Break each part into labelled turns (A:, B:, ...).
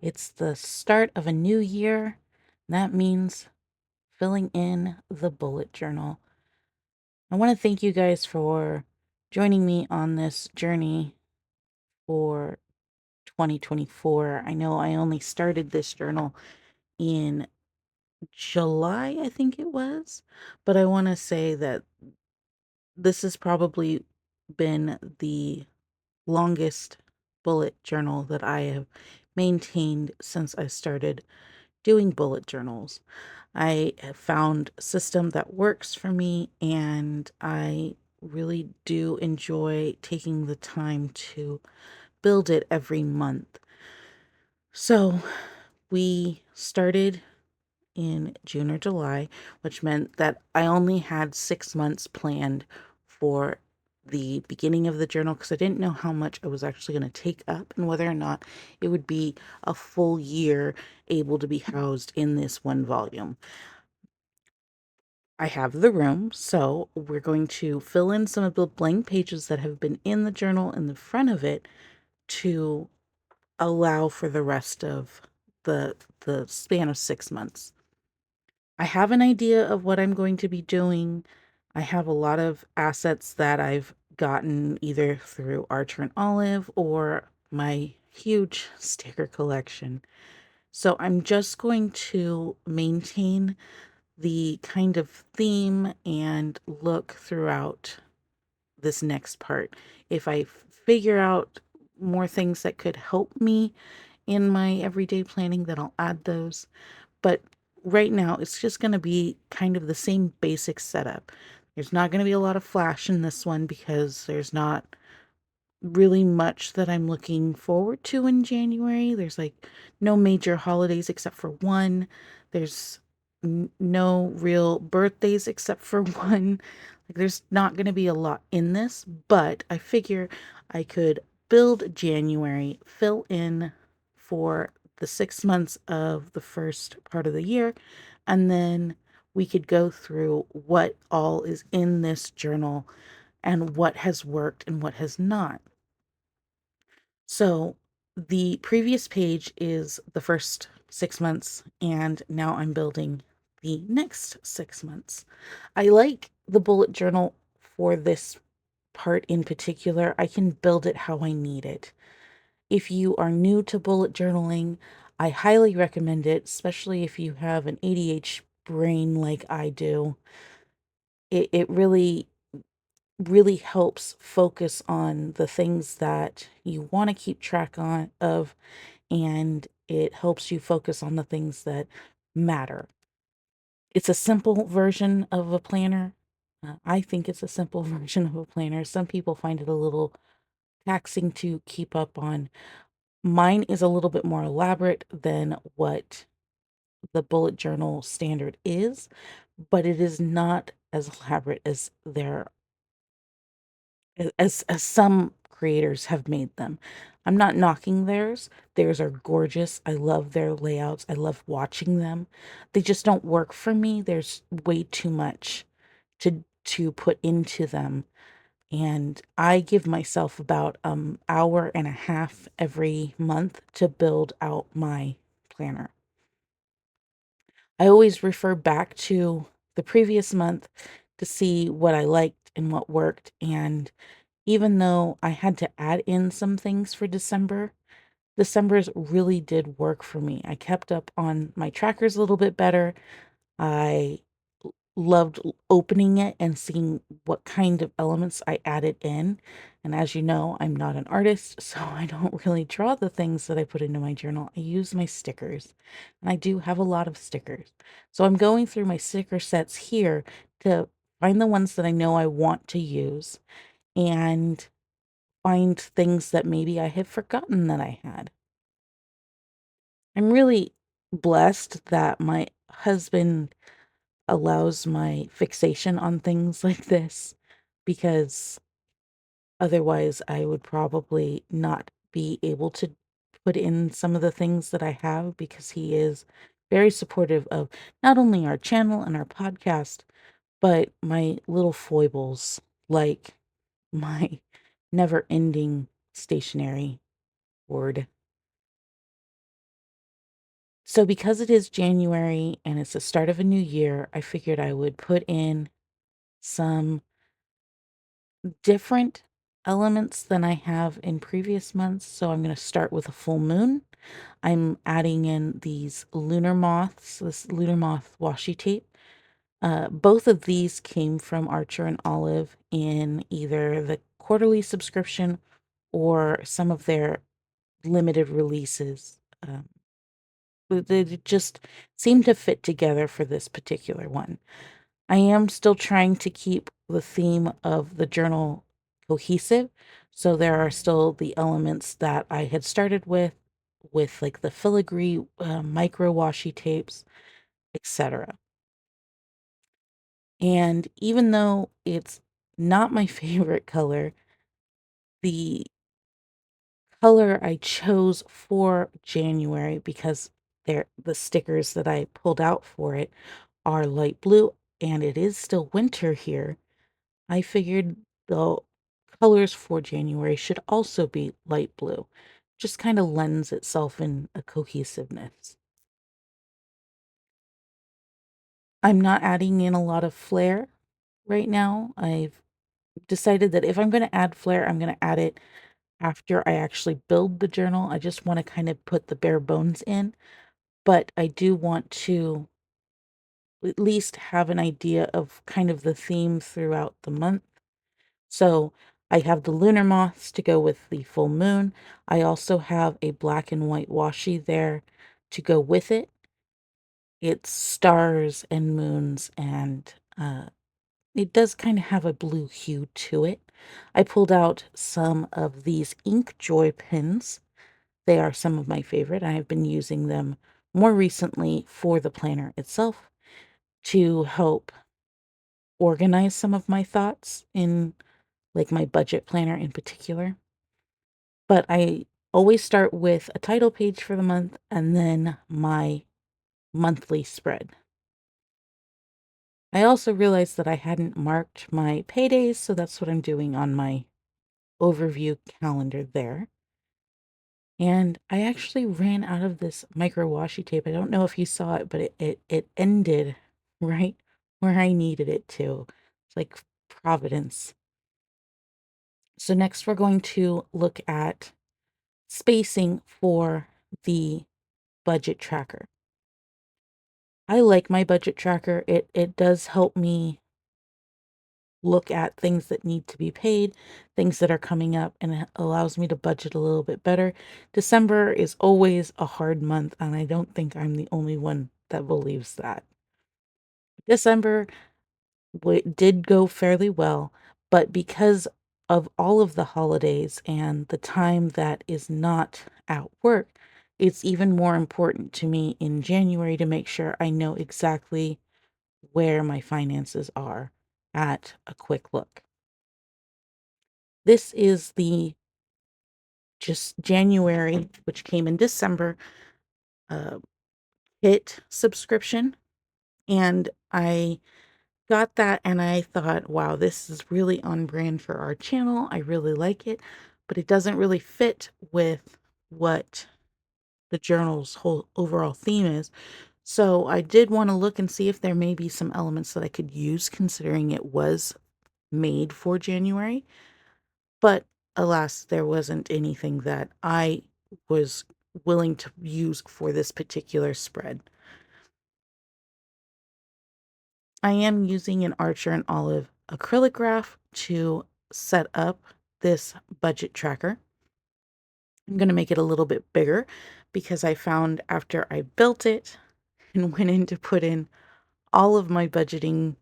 A: It's the start of a new year. And that means filling in the bullet journal. I want to thank you guys for joining me on this journey for 2024. I know I only started this journal in July, I think it was, but I want to say that this has probably been the longest bullet journal that I have maintained since I started doing bullet journals. I have found a system that works for me, and I really do enjoy taking the time to build it every month. So we started in June or July, which meant that I only had 6 months planned for the beginning of the journal because I didn't know how much I was actually going to take up and whether or not it would be a full year able to be housed in this one volume. I have the room, so we're going to fill in some of the blank pages that have been in the journal in the front of it to allow for the rest of the span of 6 months. I have an idea of what I'm going to be doing. I have a lot of assets that I've gotten either through Archer and Olive or my huge sticker collection. So I'm just going to maintain the kind of theme and look throughout this next part. If I figure out more things that could help me in my everyday planning, then I'll add those. But right now, it's just going to be kind of the same basic setup. There's not going to be a lot of flash in this one because there's not really much that I'm looking forward to in January. There's like no major holidays except for one. There's no real birthdays except for one. Like there's not going to be a lot in this, but I figure I could build January, fill in for the 6 months of the first part of the year, and then we could go through what all is in this journal and what has worked and what has not. So the previous page is the first 6 months, and now I'm building the next 6 months. I like the bullet journal for this part in particular. I can build it how I need it. If you are new to bullet journaling, I highly recommend it, especially if you have an ADHD brain like I do. It really helps focus on the things that you want to keep track of, and it helps you focus on the things that matter. It's a simple version of a planner. I think it's a simple version of a planner. Some people find it a little taxing to keep up on. Mine is a little bit more elaborate than what the bullet journal standard is, but it is not as elaborate as as some creators have made them. I'm not knocking theirs. Theirs are gorgeous. I love their layouts. I love watching them. They just don't work for me. There's way too much to put into them. And I give myself about hour and a half every month to build out my planner. I always refer back to the previous month to see what I liked and what worked. And even though I had to add in some things for December, December's really did work for me. I kept up on my trackers a little bit better. I loved opening it and seeing what kind of elements I added in. And as you know, I'm not an artist, so I don't really draw the things that I put into my journal. I use my stickers, and I do have a lot of stickers. So I'm going through my sticker sets here to find the ones that I know I want to use and find things that maybe I had forgotten that I had. I'm really blessed that my husband allows my fixation on things like this because otherwise I would probably not be able to put in some of the things that I have because he is very supportive of not only our channel and our podcast, but my little foibles like my never ending stationery board. So because it is January and it's the start of a new year, I figured I would put in some different elements than I have in previous months. So I'm going to start with a full moon. I'm adding in these lunar moths, this lunar moth washi tape. Both of these came from Archer and Olive in either the quarterly subscription or some of their limited releases. They just seem to fit together for this particular one. I am still trying to keep the theme of the journal cohesive. So there are still the elements that I had started with like the filigree micro washi tapes, etc. And even though it's not my favorite color, the color I chose for January because the stickers that I pulled out for it are light blue and it is still winter here. I figured the colors for January should also be light blue. Just kind of lends itself in a cohesiveness. I'm not adding in a lot of flair right now. I've decided that if I'm going to add flair, I'm going to add it after I actually build the journal. I just want to kind of put the bare bones in, but I do want to at least have an idea of kind of the theme throughout the month. So I have the lunar moths to go with the full moon. I also have a black and white washi there to go with it. It's stars and moons, and it does kind of have a blue hue to it. I pulled out some of these ink joy pins. They are some of my favorite. I have been using them more recently for the planner itself to help organize some of my thoughts in like my budget planner in particular. But I always start with a title page for the month and then my monthly spread. I also realized that I hadn't marked my paydays, so that's what I'm doing on my overview calendar there. And I actually ran out of this micro washi tape. I don't know if you saw it, but it ended right where I needed it to. It's like Providence. So next we're going to look at spacing for the budget tracker. I like my budget tracker. It does help me look at things that need to be paid, things that are coming up, and it allows me to budget a little bit better. December is always a hard month, and I don't think I'm the only one that believes that. December did go fairly well, but because of all of the holidays and the time that is not at work, it's even more important to me in January to make sure I know exactly where my finances are at a quick look. This is the just January, which came in December, uh, hit subscription. And I got that and I thought, wow, this is really on brand for our channel. I really like it, but it doesn't really fit with what the journal's whole overall theme is. So I did want to look and see if there may be some elements that I could use considering it was made for January. But alas, there wasn't anything that I was willing to use for this particular spread. I am using an Archer and Olive acrylic graph to set up this budget tracker. I'm going to make it a little bit bigger because I found after I built it and went in to put in all of my budgeting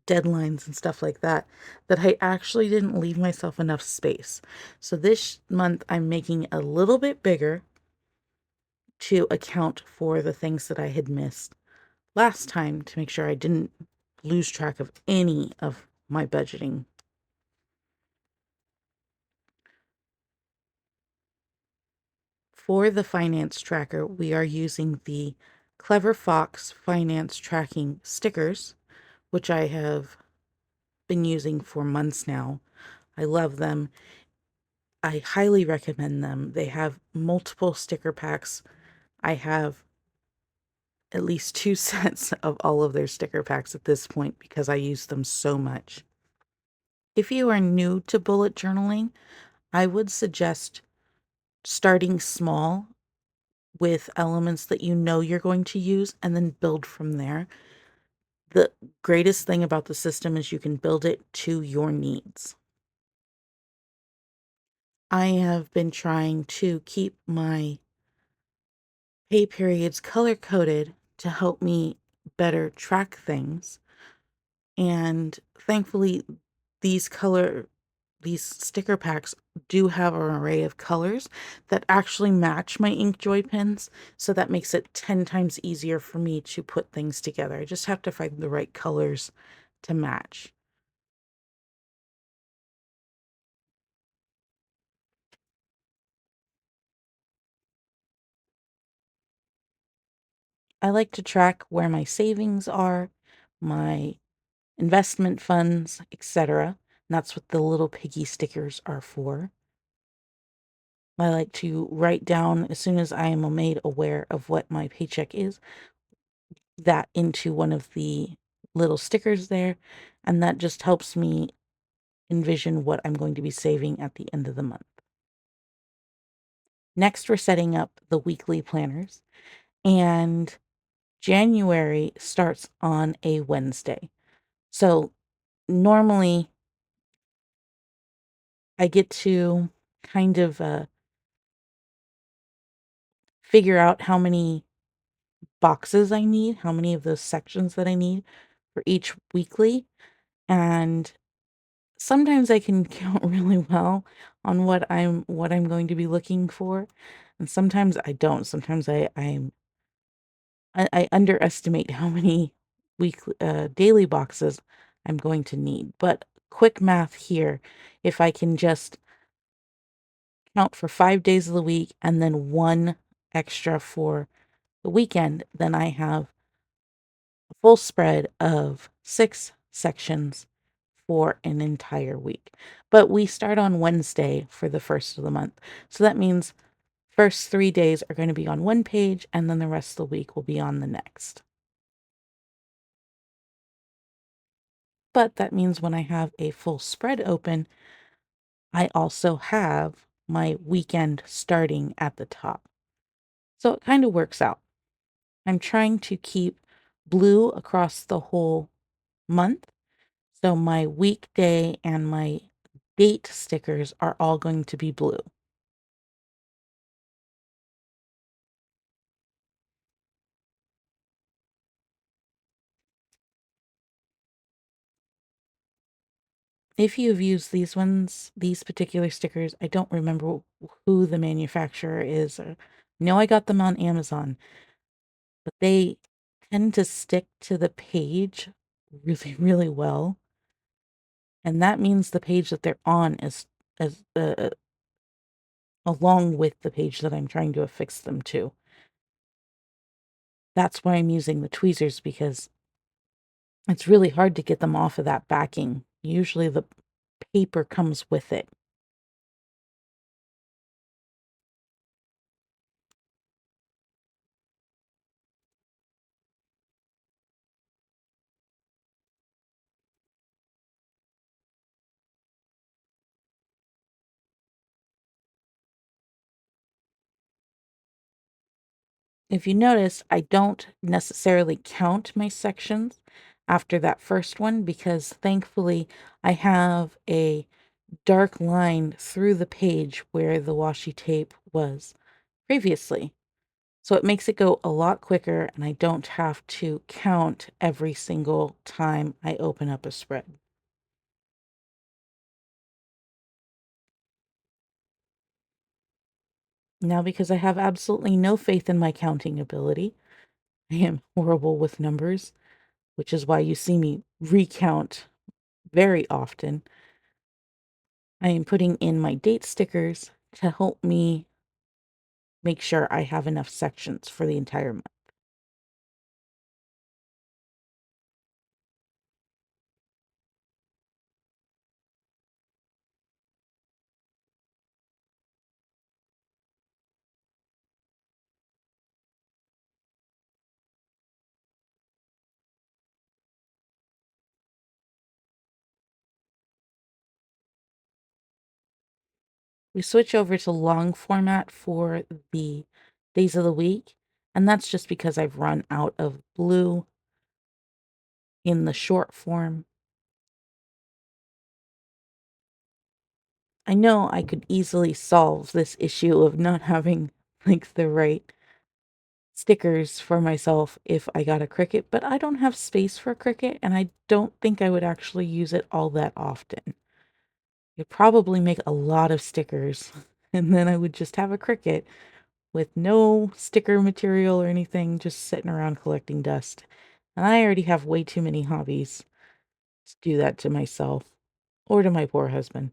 A: deadlines and stuff like that, that I actually didn't leave myself enough space. So this month I'm making it a little bit bigger to account for the things that I had missed last time to make sure I didn't lose track of any of my budgeting. For the finance tracker, we are using the Clever Fox finance tracking stickers, which I have been using for months now. I love them. I highly recommend them. They have multiple sticker packs. I have at least 2 sets of all of their sticker packs at this point because I use them so much. If you are new to bullet journaling, I would suggest starting small with elements that you know you're going to use and then build from there. The greatest thing about the system is you can build it to your needs. I have been trying to keep my pay periods color coded to help me better track things. And thankfully, these these sticker packs do have an array of colors that actually match my Inkjoy pens. So that makes it 10 times easier for me to put things together. I just have to find the right colors to match. I like to track where my savings are, my investment funds, etc. And that's what the little piggy stickers are for. I like to write down as soon as I am made aware of what my paycheck is, that into one of the little stickers there. And that just helps me envision what I'm going to be saving at the end of the month. Next, we're setting up the weekly planners. And January starts on a Wednesday. So normally I get to kind of figure out how many boxes I need, how many of those sections that I need for each weekly. And sometimes I can count really well on what I'm going to be looking for. And sometimes I don't. Sometimes I underestimate how many weekly daily boxes I'm going to need. But quick math here, if I can just count for 5 days of the week and then one extra for the weekend, then I have a full spread of 6 sections for an entire week. But we start on Wednesday for the first of the month. So that means first 3 days are going to be on one page and then the rest of the week will be on the next. But that means when I have a full spread open, I also have my weekend starting at the top. So it kind of works out. I'm trying to keep blue across the whole month. So my weekday and my date stickers are all going to be blue. If you've used these particular stickers, I don't remember who the manufacturer is. No, I got them on Amazon, but they tend to stick to the page really, really well. And that means the page that they're on is along with the page that I'm trying to affix them to. That's why I'm using the tweezers, because it's really hard to get them off of that backing. Usually the paper comes with it. If you notice, I don't necessarily count my sections after that first one because thankfully I have a dark line through the page where the washi tape was previously. So it makes it go a lot quicker and I don't have to count every single time I open up a spread. Now, because I have absolutely no faith in my counting ability, I am horrible with numbers, which is why you see me recount very often. I am putting in my date stickers to help me make sure I have enough sections for the entire month. We switch over to long format for the days of the week, and that's just because I've run out of blue in the short form. I know I could easily solve this issue of not having like the right stickers for myself if I got a Cricut, but I don't have space for a Cricut, and I don't think I would actually use it all that often. You'd probably make a lot of stickers, and then I would just have a Cricut with no sticker material or anything, just sitting around collecting dust. And I already have way too many hobbies to do that to myself or to my poor husband.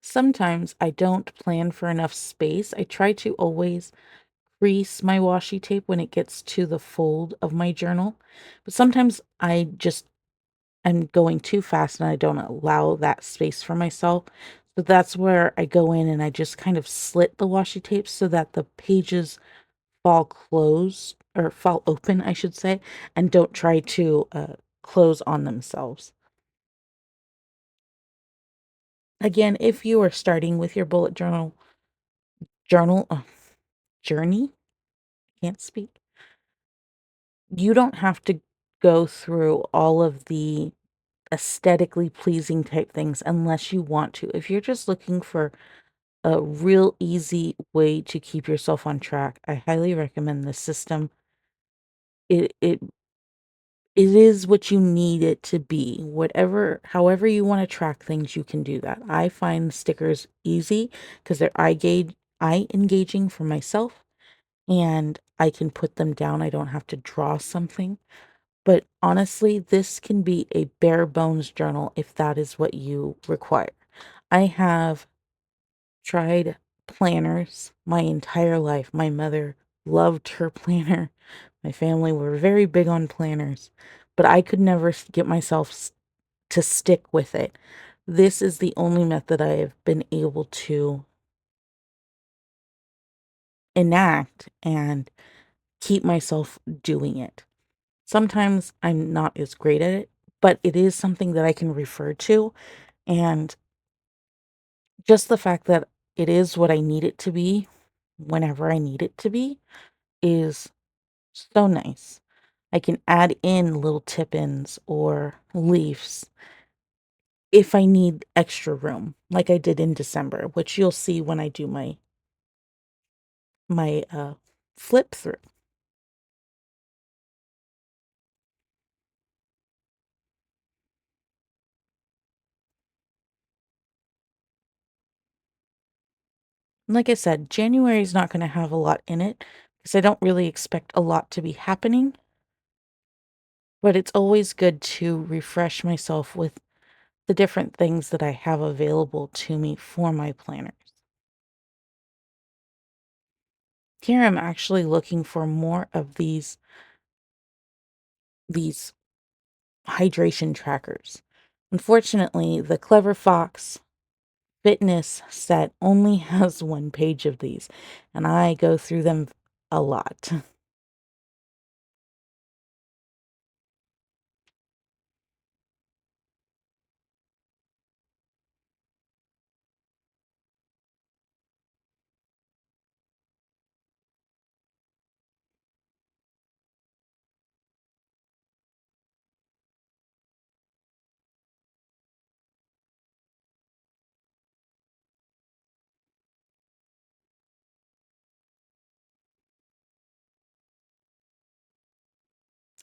A: Sometimes I don't plan for enough space. I try to always crease my washi tape when it gets to the fold of my journal, but sometimes I'm going too fast and I don't allow that space for myself. So that's where I go in and I just kind of slit the washi tape so that the pages fall closed or fall open, I should say, and don't try to close on themselves. Again, if you are starting with your bullet journal journey, can't speak. You don't have to go through all of the aesthetically pleasing type things unless you want to. If you're just looking for a real easy way to keep yourself on track, I highly recommend this system. It it is what you need it to be. Whatever however you want to track things, you can do that. I find stickers easy because they're eye engaging for myself, and I can put them down. I don't have to draw something. But honestly, this can be a bare bones journal if that is what you require. I have tried planners my entire life. My mother loved her planner. My family were very big on planners, but I could never get myself to stick with it. This is the only method I have been able to enact and keep myself doing it. Sometimes I'm not as great at it, but it is something that I can refer to. And just the fact that it is what I need it to be whenever I need it to be is so nice. I can add in little tip-ins or leaves if I need extra room, like I did in December, which you'll see when I do my flip through. Like I said, January is not going to have a lot in it because I don't really expect a lot to be happening, but it's always good to refresh myself with the different things that I have available to me for my planners. Here I'm actually looking for more of these hydration trackers. Unfortunately, the Clever Fox fitness set only has one page of these, and I go through them a lot.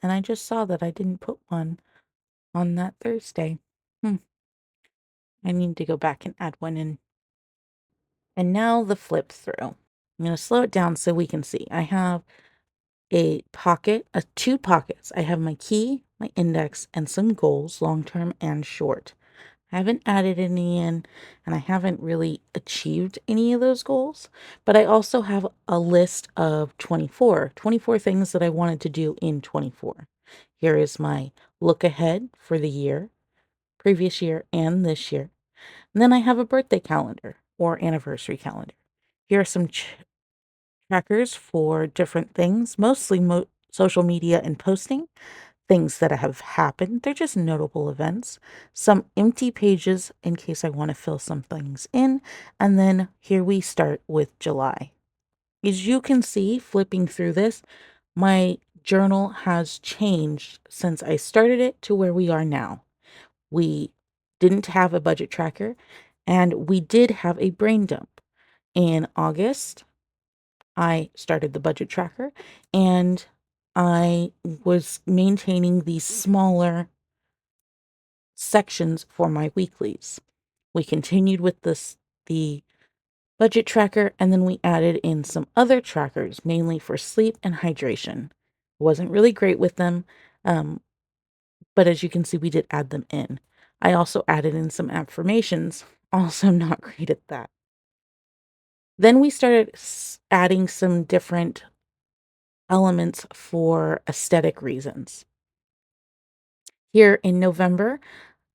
A: And I just saw that I didn't put one on that Thursday. Hmm. I need to go back and add one in. And now the flip through. I'm going to slow it down so we can see. I have two pockets. I have my key, my index, and some goals, long term and short. I haven't added any in, and I haven't really achieved any of those goals, but I also have a list of 24 things that I wanted to do in 24. Here is my look ahead for the year, previous year, and this year. And then I have a birthday calendar or anniversary calendar. Here are some trackers for different things, mostly social media and posting, things that have happened. They're just notable events. Some empty pages in case I want to fill some things in. And then here we start with July. As you can see, flipping through this, my journal has changed since I started it to where we are now. We didn't have a budget tracker, and we did have a brain dump. In August, I started the budget tracker, and I was maintaining these smaller sections for my weeklies. We continued with the budget tracker, and then we added in some other trackers, mainly for sleep and hydration. Wasn't really great with them, um, but as you can see, we did add them in. I also added in some affirmations, also not great at that. Then we started adding some different elements for aesthetic reasons. Here in November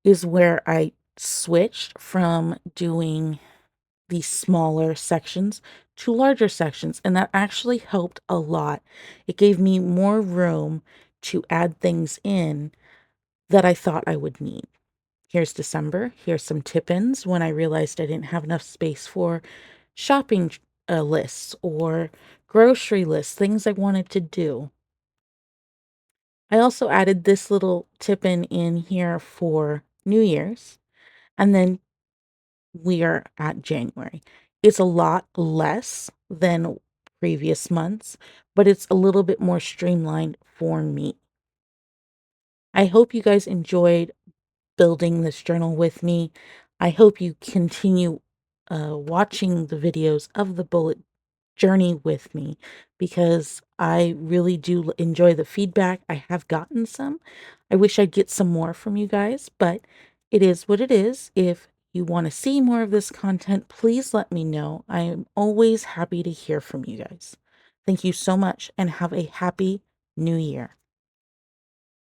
A: is where I switched from doing these smaller sections to larger sections, and that actually helped a lot. It gave me more room to add things in that I thought I would need. Here's December. Here's some tip-ins when I realized I didn't have enough space for shopping lists or grocery lists, things I wanted to do. I also added this little tip in here for New Year's, and then we are at January. It's a lot less than previous months, but it's a little bit more streamlined for me. I hope you guys enjoyed building this journal with me. I hope you continue watching the videos of the bullet journey with me because I really do enjoy the feedback. I have gotten some. I wish I'd get some more from you guys, but it is what it is. If you want to see more of this content, please let me know. I am always happy to hear from you guys. Thank you so much and have a happy new year.